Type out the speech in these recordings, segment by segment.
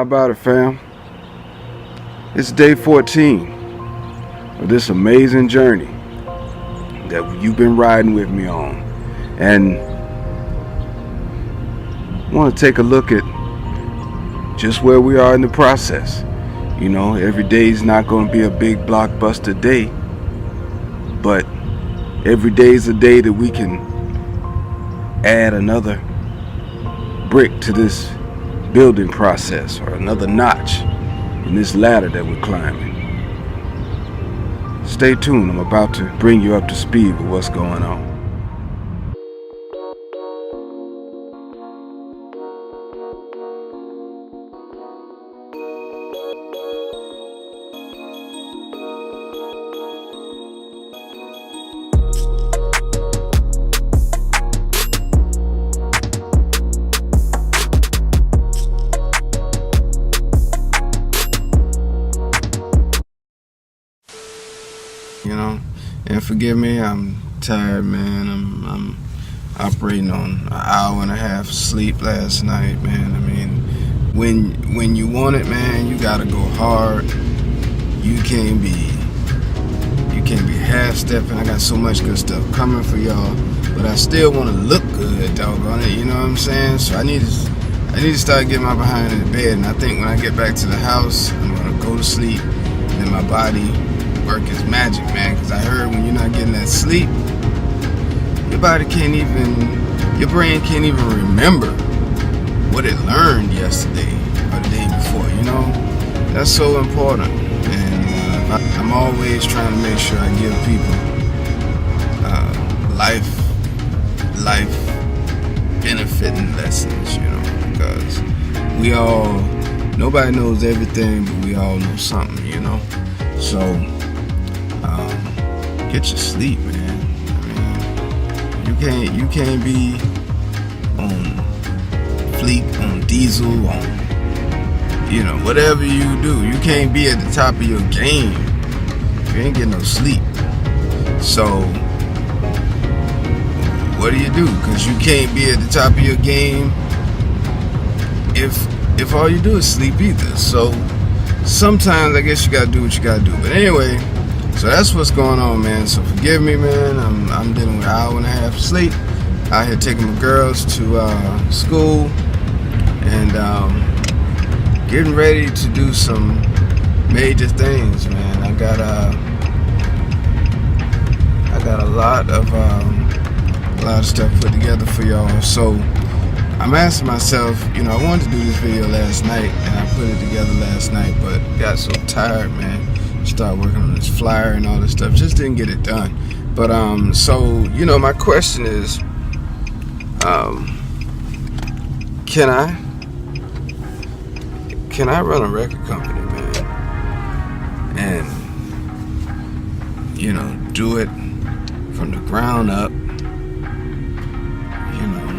How about it, fam? It's day 14 of this amazing journey that you've been riding with me on. And I want to take a look at just where we are in the process. You know, every day is not going to be a big blockbuster day, but every day is a day that we can add another brick to this building process, or another notch in this ladder that we're climbing. Stay tuned. I'm about to bring you up to speed with what's going on. You know, and forgive me, I'm tired, man. I'm operating on an hour and a half sleep last night, man. I mean, when you want it, man, you gotta go hard. You can't be half-stepping. I got so much good stuff coming for y'all, but I still want to look good, doggone it. You know what I'm saying? So I need to start getting my behind in the bed. And I think when I get back to the house, I'm gonna go to sleep, and then my body work is magic, man, because I heard when you're not getting that sleep, your brain can't even remember what it learned yesterday or the day before, you know? That's so important, and I'm always trying to make sure I give people life benefiting lessons, you know, because nobody knows everything, but we all know something, you know? So get your sleep, man. I mean, you can't be on fleek, on diesel, on, you know, whatever you do. You can't be at the top of your game if you ain't getting no sleep. So what do? Because you can't be at the top of your game if all you do is sleep either. So sometimes I guess you gotta do what you gotta do. But anyway, so that's what's going on, man. So forgive me, man. I'm dealing with an hour and a half of sleep. Out here taking my girls to school and getting ready to do some major things, man. I got a lot of stuff put together for y'all. So I'm asking myself, you know, I wanted to do this video last night, and I put it together last night, but got so tired, man. Started working on this flyer and all this stuff, just didn't get it done. But so, you know, my question is, can I run a record company, man, and, you know, do it from the ground up, you know,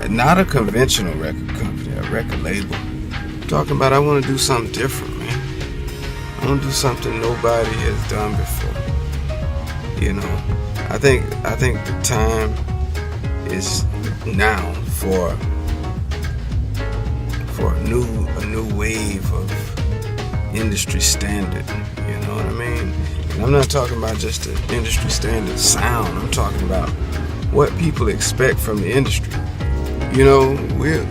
not a conventional record company, a record label. I'm talking about I want to do something different, man. I want to do something nobody has done before. You know, I think the time is now for a new wave of industry standard. You know what I mean? And I'm not talking about just the industry standard sound. I'm talking about what people expect from the industry. You know, we're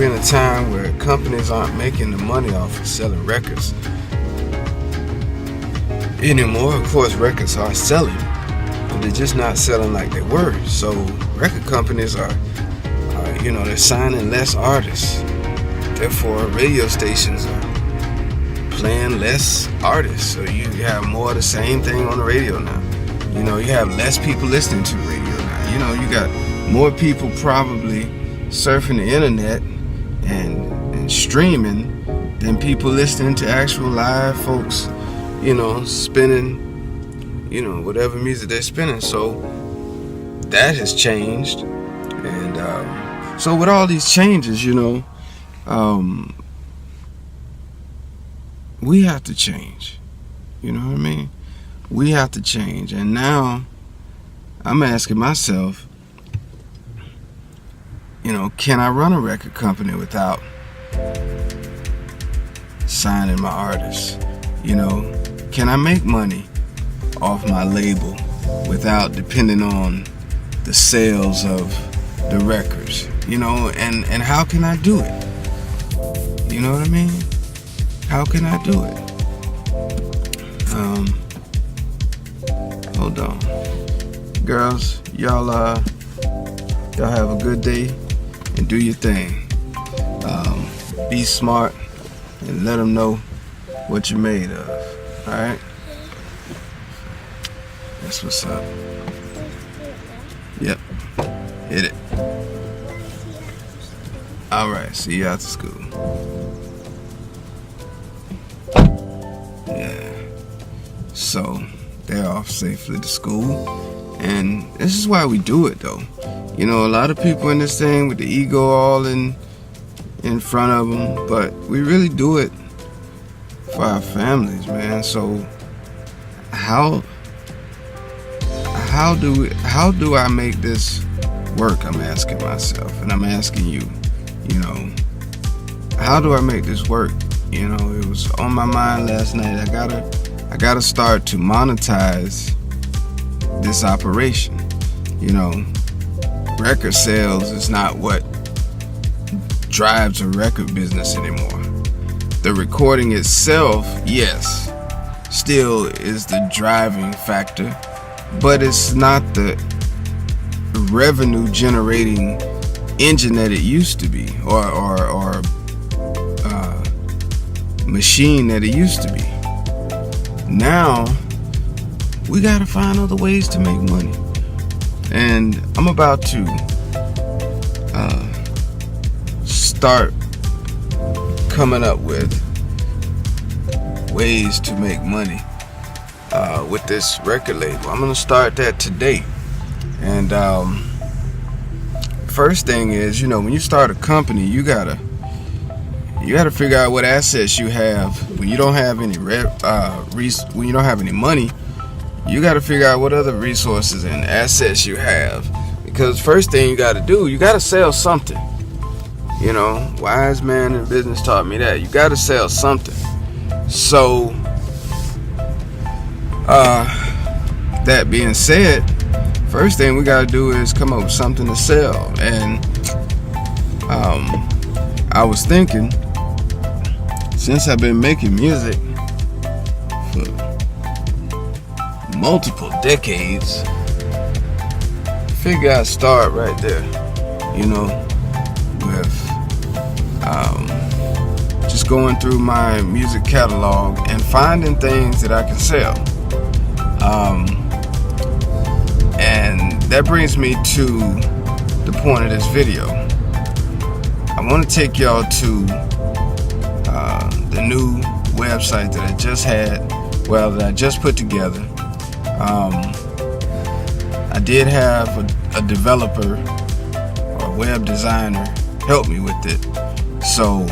in a time where companies aren't making the money off of selling records anymore. Of course, records are selling, but they're just not selling like they were. So record companies are you know, they're signing less artists. Therefore, radio stations are playing less artists. So you have more of the same thing on the radio now. You know, you have less people listening to radio now. You know, you got more people probably surfing the internet and streaming than people listening to actual live folks, you know, spinning, you know, whatever music they're spinning. So that has changed. And so with all these changes, you know, we have to change. You know what I mean? We have to change. And now I'm asking myself, can I run a record company without signing my artists? Can I make money off my label without depending on the sales of the records? And how can I do it? You know what I mean? How can I do it? Hold on. Girls, y'all have a good day and do your thing. Be smart and let them know what you're made of. Alright? That's what's up. Yep. Hit it. Alright, see you after school. Yeah. So, they're off safely to school. And this is why we do it, though. A lot of people in this thing with the ego all in front of them, but we really do it for our families, man. So how do I make this work? I'm asking myself, and I'm asking you. How do I make this work? It was on my mind last night. I gotta start to monetize this operation. Record sales is not what drives a record business anymore. The recording itself, yes, still is the driving factor, but it's not the revenue generating engine that it used to be, or machine that it used to be. Now we gotta find other ways to make money, and I'm about to start coming up with ways to make money with this record label. I'm gonna start that today. And first thing is, when you start a company, you gotta figure out what assets you have. When you don't have any when you don't have any money, you gotta figure out what other resources and assets you have. Because first thing you gotta do, you gotta sell something. Wise man in business taught me that. You gotta sell something. So, that being said, first thing we gotta do is come up with something to sell. And I was thinking, since I've been making music for multiple decades, figure I'd start right there, with just going through my music catalog and finding things that I can sell. And that brings me to the point of this video. I want to take y'all to the new website that I just put together. I did have a developer or a web designer help me with it. So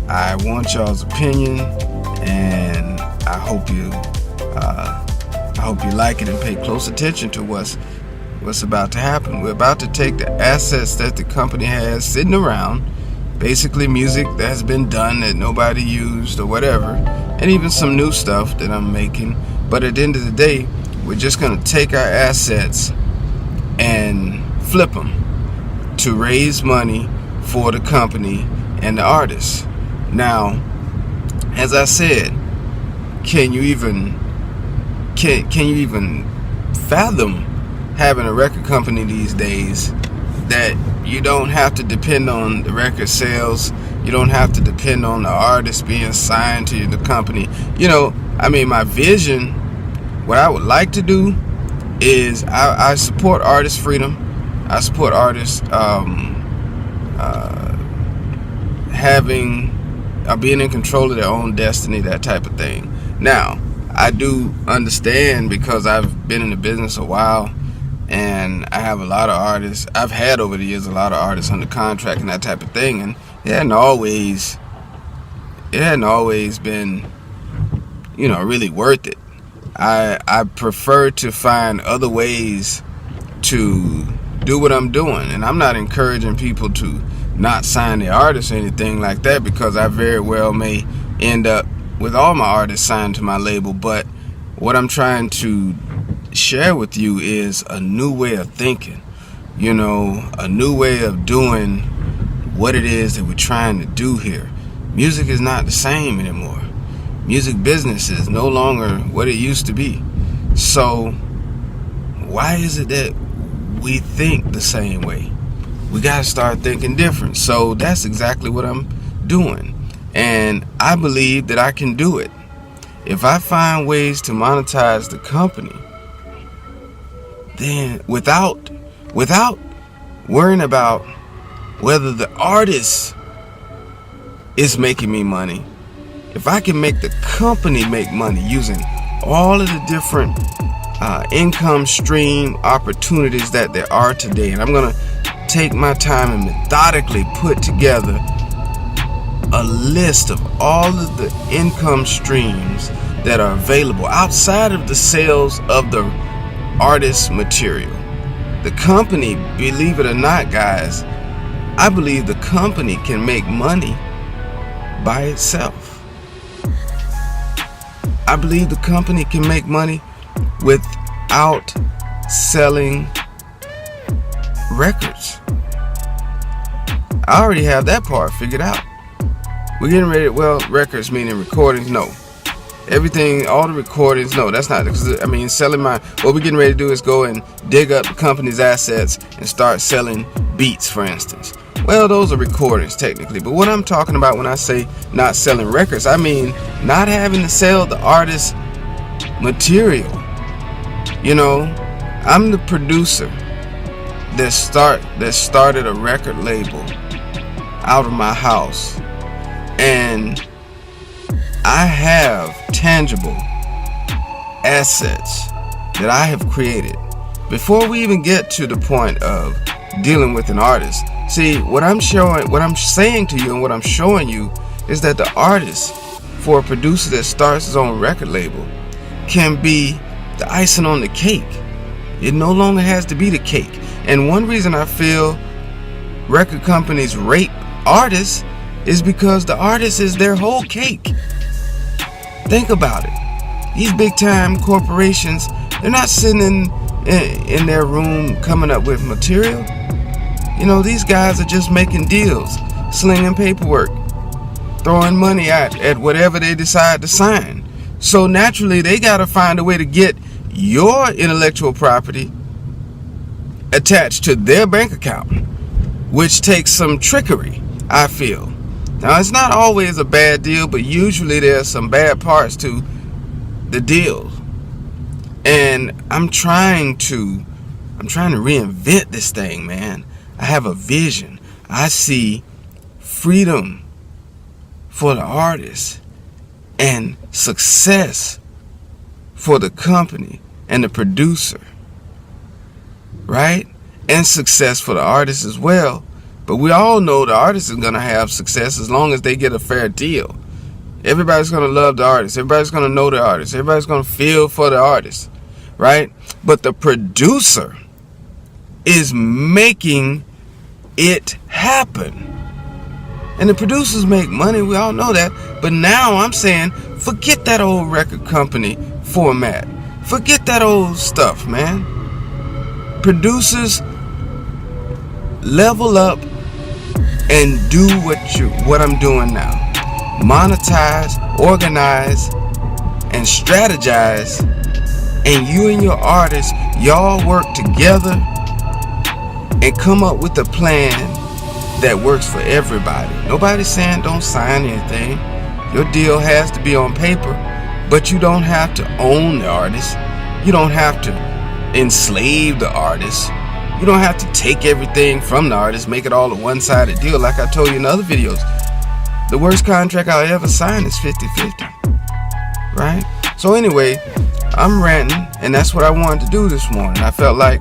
I want y'all's opinion, and I hope you like it and pay close attention to what's about to happen. We're about to take the assets that the company has sitting around, basically music that has been done that nobody used or whatever, and even some new stuff that I'm making. But at the end of the day, we're just going to take our assets and flip them to raise money for the company and the artists. Now, as I said, can you even fathom having a record company these days that you don't have to depend on the record sales, you don't have to depend on the artist being signed to the company? My vision, what I would like to do is I support artist freedom. I support artists being in control of their own destiny, that type of thing. Now, I do understand, because I've been in the business a while, and I have a lot of artists. I've had over the years a lot of artists under contract and that type of thing, and it hadn't always been, really worth it. I prefer to find other ways to do what I'm doing. And I'm not encouraging people to not sign their artists or anything like that, because I very well may end up with all my artists signed to my label. But what I'm trying to share with you is a new way of thinking, a new way of doing what it is that we're trying to do here. Music is not the same anymore. Music business is no longer what it used to be. So why is it that we think the same way? We got to start thinking different. So that's exactly what I'm doing. And I believe that I can do it. If I find ways to monetize the company, then without worrying about whether the artist is making me money, if I can make the company make money using all of the different income stream opportunities that there are today, and I'm going to take my time and methodically put together a list of all of the income streams that are available outside of the sales of the artist's material. The company, believe it or not, guys, I believe the company can make money by itself. I believe the company can make money without selling records. I already have that part figured out. We're getting ready, records meaning recordings, no. Everything, all the recordings, no, that's not, because selling what we're getting ready to do is go and dig up the company's assets and start selling beats, for instance. Well, those are recordings technically, but what I'm talking about when I say not selling records, I mean not having to sell the artist's material. I'm the producer that started a record label out of my house, and I have tangible assets that I have created before we even get to the point of dealing with an artist. See, what I'm saying to you and what I'm showing you is that the artist, for a producer that starts his own record label, can be the icing on the cake. It no longer has to be the cake. And one reason I feel record companies rape artists is because the artist is their whole cake. Think about it. These big time corporations, they're not sitting in their room coming up with material. These guys are just making deals, slinging paperwork, throwing money at whatever they decide to sign. So naturally, they got to find a way to get your intellectual property attached to their bank account, which takes some trickery, I feel. Now, it's not always a bad deal, but usually there's some bad parts to the deal. And I'm trying to reinvent this thing, man. I have a vision. I see freedom for the artist and success for the company and the producer, right? And success for the artist as well. But we all know the artist is going to have success as long as they get a fair deal. Everybody's going to love the artist. Everybody's going to know the artist. Everybody's going to feel for the artist, right? But the producer is making it happen. And the producers make money, we all know that. But now I'm saying, forget that old record company format. Forget that old stuff, man. Producers, level up and do what I'm doing now. Monetize, organize, and strategize. And you and your artists, y'all work together and come up with a plan that works for everybody. Nobody's saying don't sign anything. Your deal has to be on paper, but you don't have to own the artist. You don't have to enslave the artist. You don't have to take everything from the artist, make it all a one-sided deal. Like I told you in other videos, the worst contract I'll ever sign is 50-50, right? So anyway, I'm ranting, and that's what I wanted to do this morning. I felt like,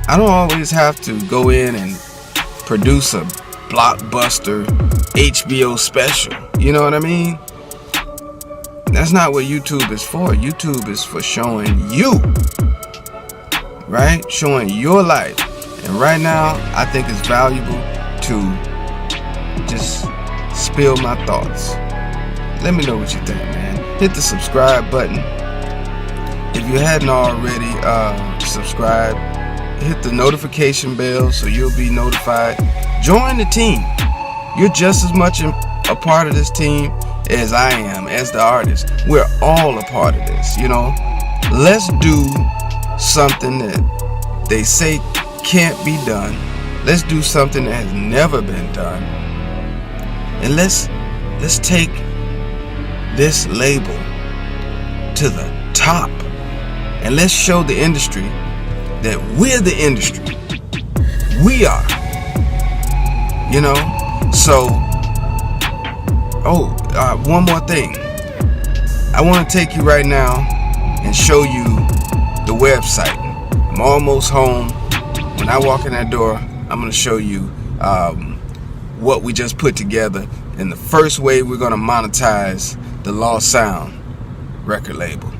I don't always have to go in and produce a blockbuster HBO special. You know what I mean? That's not what YouTube is for. YouTube is for showing you right? Showing your life. And right now, I think it's valuable to just spill my thoughts. Let me know what you think, man. Hit the subscribe button. If you hadn't already subscribed, hit the notification bell so you'll be notified. Join the team. You're just as much a part of this team as I am, as the artist. We're all a part of this, you know. Let's do something that they say can't be done. Let's do something that has never been done. And let's take this label to the top. And let's show the industry that we're the industry. We are. You know? So, one more thing. I want to take you right now and show you the website. I'm almost home. When I walk in that door, I'm going to show you what we just put together and the first way we're going to monetize the Lost Sound record label.